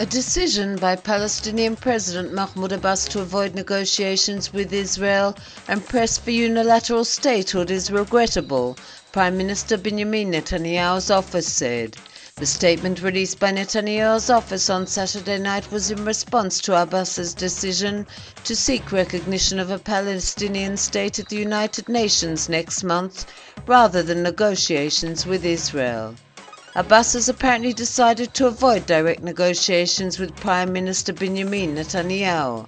A decision by Palestinian President Mahmoud Abbas to avoid negotiations with Israel and press for unilateral statehood is regrettable, Prime Minister Benjamin Netanyahu's office said. The statement released by Netanyahu's office on Saturday night was in response to Abbas's decision to seek recognition of a Palestinian state at the United Nations next month rather than negotiations with Israel. Abbas has apparently decided to avoid direct negotiations with Prime Minister Benjamin Netanyahu.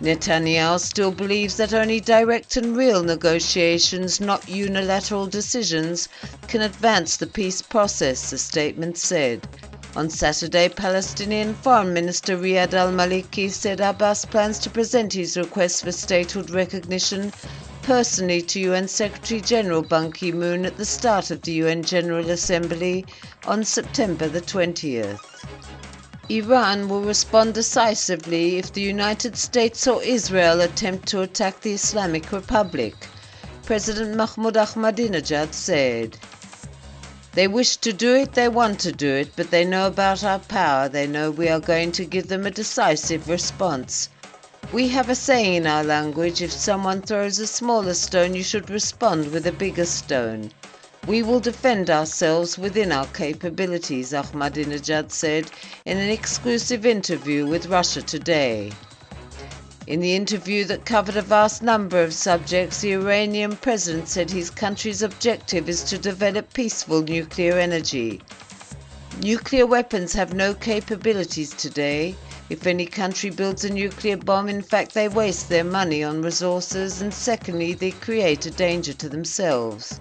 Netanyahu still believes that only direct and real negotiations, not unilateral decisions, can advance the peace process, the statement said. On Saturday, Palestinian Foreign Minister Riyad al-Maliki said Abbas plans to present his request for statehood recognition personally to UN Secretary-General Ban Ki-moon at the start of the UN General Assembly on September the 20th. Iran will respond decisively if the United States or Israel attempt to attack the Islamic Republic, President Mahmoud Ahmadinejad said. They wish to do it, they want to do it, but they know about our power, they know we are going to give them a decisive response. We have a saying in our language, if someone throws a smaller stone, you should respond with a bigger stone. We will defend ourselves within our capabilities, Ahmadinejad said in an exclusive interview with Russia Today. In the interview that covered a vast number of subjects, the Iranian president said his country's objective is to develop peaceful nuclear energy. Nuclear weapons have no capabilities today. If any country builds a nuclear bomb, in fact they waste their money on resources, and secondly they create a danger to themselves.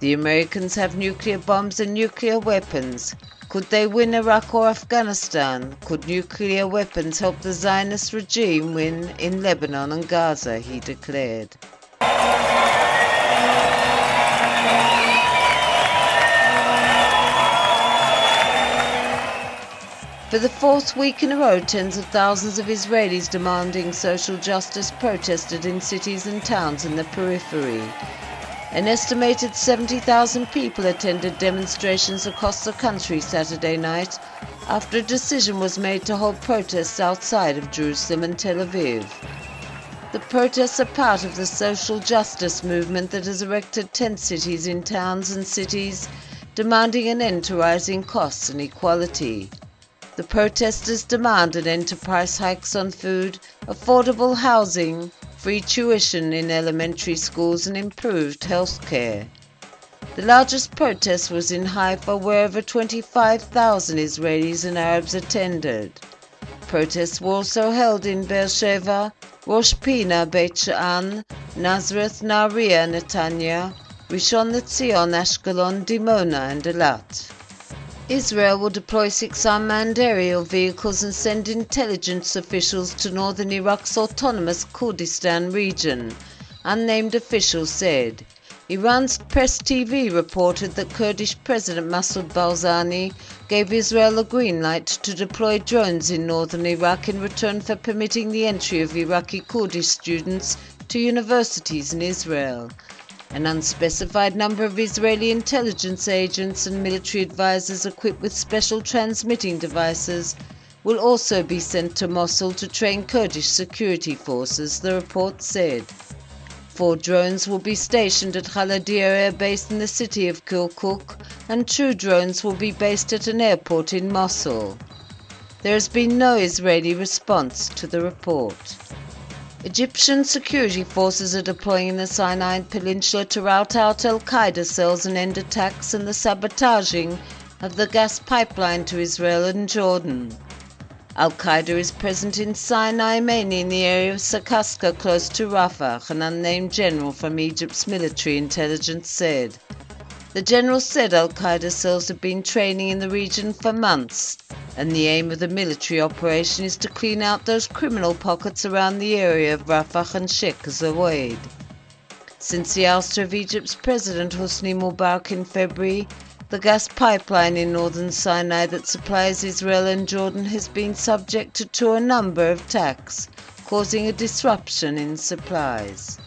The Americans have nuclear bombs and nuclear weapons. Could they win Iraq or Afghanistan? Could nuclear weapons help the Zionist regime win in Lebanon and Gaza, he declared. For the fourth week in a row, tens of thousands of Israelis demanding social justice protested in cities and towns in the periphery. An estimated 70,000 people attended demonstrations across the country Saturday night after a decision was made to hold protests outside of Jerusalem and Tel Aviv. The protests are part of the social justice movement that has erected tent cities in towns and cities, demanding an end to rising costs and equality. The protesters demand an end to price hikes on food, affordable housing, free tuition in elementary schools and improved health care. The largest protest was in Haifa, where over 25,000 Israelis and Arabs attended. Protests were also held in Beersheba, Rosh Pina, Beit She'an, Nazareth, Nahariya, Netanya, Rishon LeZion, Ashkelon, Dimona and Eilat. Israel will deploy 6 unmanned aerial vehicles and send intelligence officials to northern Iraq's autonomous Kurdistan region, unnamed officials said. Iran's Press TV reported that Kurdish President Masoud Barzani gave Israel a green light to deploy drones in northern Iraq in return for permitting the entry of Iraqi Kurdish students to universities in Israel. An unspecified number of Israeli intelligence agents and military advisors equipped with special transmitting devices will also be sent to Mosul to train Kurdish security forces, the report said. 4 drones will be stationed at Khaladia Air Base in the city of Kirkuk, and 2 drones will be based at an airport in Mosul. There has been no Israeli response to the report. Egyptian security forces are deploying in the Sinai Peninsula to rout out al-Qaeda cells and end attacks and the sabotaging of the gas pipeline to Israel and Jordan. Al-Qaeda is present in Sinai, mainly in the area of Sakaska close to Rafah, an unnamed general from Egypt's military intelligence said. The general said al-Qaeda cells have been training in the region for months, and the aim of the military operation is to clean out those criminal pockets around the area of Rafah and Sheikh Zayed. Since the ouster of Egypt's President Hosni Mubarak in February, the gas pipeline in northern Sinai that supplies Israel and Jordan has been subjected to a number of attacks, causing a disruption in supplies.